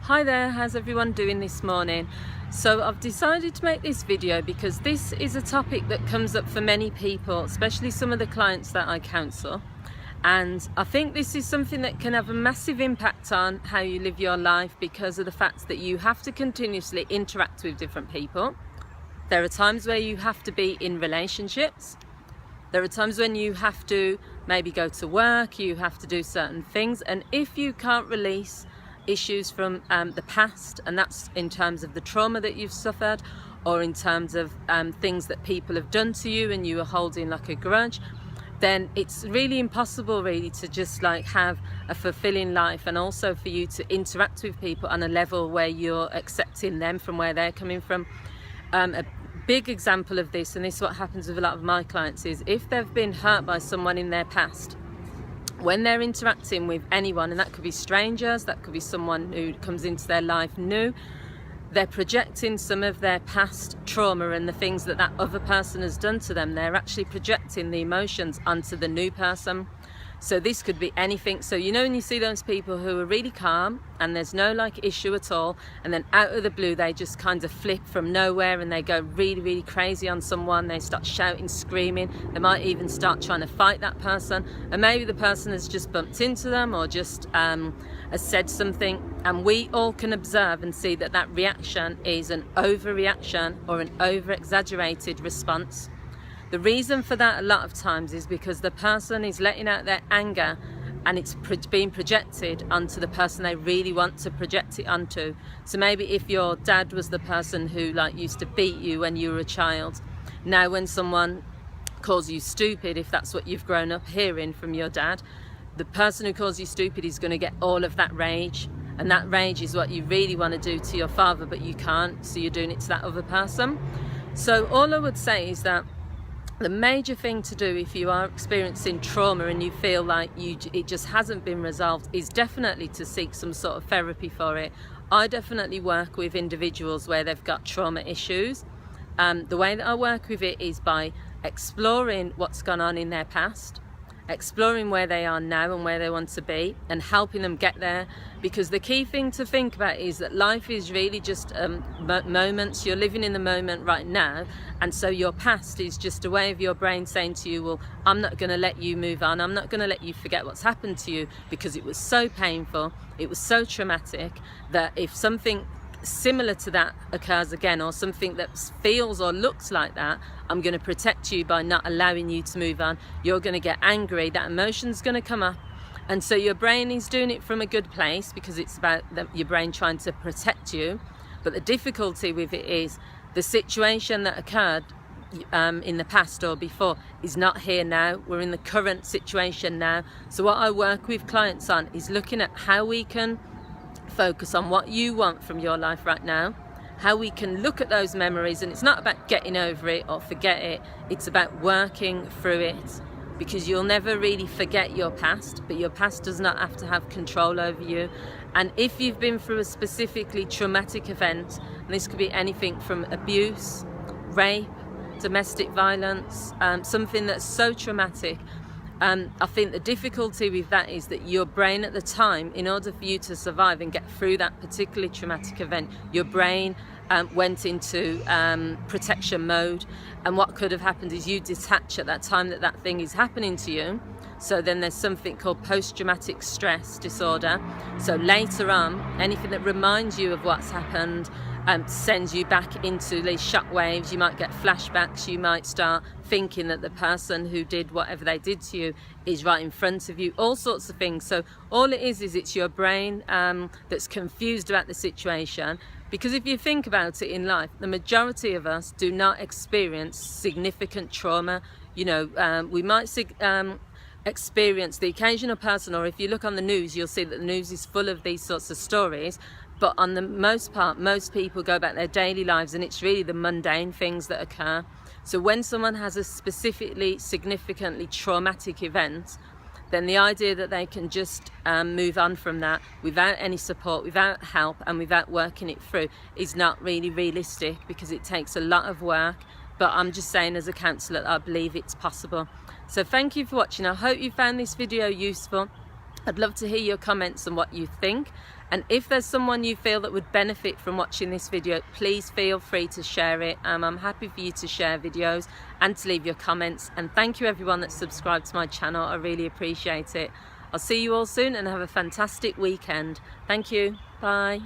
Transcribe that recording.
Hi there, how's everyone doing this morning? So I've decided to make this video because this is a topic that comes up for many people, especially some of the clients that I counsel. And I think this is something that can have a massive impact on how you live your life because of the fact that you have to continuously interact with different people. There are times where you have to be in relationships. There are times when you have to maybe go to work, you have to do certain things. And if you can't release issues from the past, and that's in terms of the trauma that you've suffered or in terms of things that people have done to you and you are holding like a grudge, then it's really impossible really to just like have a fulfilling life, and also for you to interact with people on a level where you're accepting them from where they're coming from. A big example of this, and this is what happens with a lot of my clients, is if they've been hurt by someone in their past, when they're interacting with anyone, and that could be strangers, that could be someone who comes into their life new, they're projecting some of their past trauma and the things that that other person has done to them. They're actually projecting the emotions onto the new person. So this could be anything. So you know when you see those people who are really calm and there's no like issue at all, and then out of the blue they just kind of flip from nowhere and they go really crazy on someone. They start shouting, screaming. They might even start trying to fight that person, and maybe the person has just bumped into them or just has said something, and we all can observe and see that that reaction is an overreaction or an over-exaggerated response. The reason for that a lot of times is because the person is letting out their anger and it's being projected onto the person they really want to project it onto. So maybe if your dad was the person who like used to beat you when you were a child, now when someone calls you stupid, if that's what you've grown up hearing from your dad, the person who calls you stupid is going to get all of that rage, and that rage is what you really want to do to your father, but you can't, so you're doing it to that other person. So all I would say is that the major thing to do if you are experiencing trauma and you feel like it just hasn't been resolved is definitely to seek some sort of therapy for it. I definitely work with individuals where they've got trauma issues. The way that I work with it is by exploring what's gone on in their past, exploring where they are now and where they want to be, and helping them get there. Because the key thing to think about is that life is really just moments. You're living in the moment right now, and so your past is just a way of your brain saying to you, well, I'm not going to let you move on, I'm not going to let you forget what's happened to you because it was so painful, it was so traumatic, that if something similar to that occurs again, or something that feels or looks like that, I'm going to protect you by not allowing you to move on. You're going to get angry, that emotion's going to come up, and so your brain is doing it from a good place because it's about your brain trying to protect you. But the difficulty with it is the situation that occurred in the past or before is not here now. We're in the current situation now. So what I work with clients on is looking at how we can focus on what you want from your life right now, how we can look at those memories, and it's not about getting over it or forget it, it's about working through it, because you'll never really forget your past, but your past does not have to have control over you. And if you've been through a specifically traumatic event, and this could be anything from abuse, rape, domestic violence, something that's so traumatic, I think the difficulty with that is that your brain at the time, in order for you to survive and get through that particularly traumatic event, your brain went into protection mode, and what could have happened is you detach at that time that that thing is happening to you. So then there's something called post-traumatic stress disorder. So later on, anything that reminds you of what's happened sends you back into these shock waves. You might get flashbacks, you might start thinking that the person who did whatever they did to you is right in front of you, all sorts of things. So all it is it's your brain that's confused about the situation. Because if you think about it in life, the majority of us do not experience significant trauma. You know, we might experience the occasional person, or if you look on the news, you'll see that the news is full of these sorts of stories. But on the most part, most people go about their daily lives and it's really the mundane things that occur. So when someone has a specifically significantly traumatic event, then the idea that they can just move on from that without any support, without help, and without working it through is not really realistic, because it takes a lot of work. But I'm just saying, as a counsellor, I believe it's possible. So thank you for watching. I hope you found this video useful. I'd love to hear your comments on what you think. And if there's someone you feel that would benefit from watching this video, please feel free to share it. I'm happy for you to share videos and to leave your comments. And thank you everyone that's subscribed to my channel. I really appreciate it. I'll see you all soon and have a fantastic weekend. Thank you. Bye.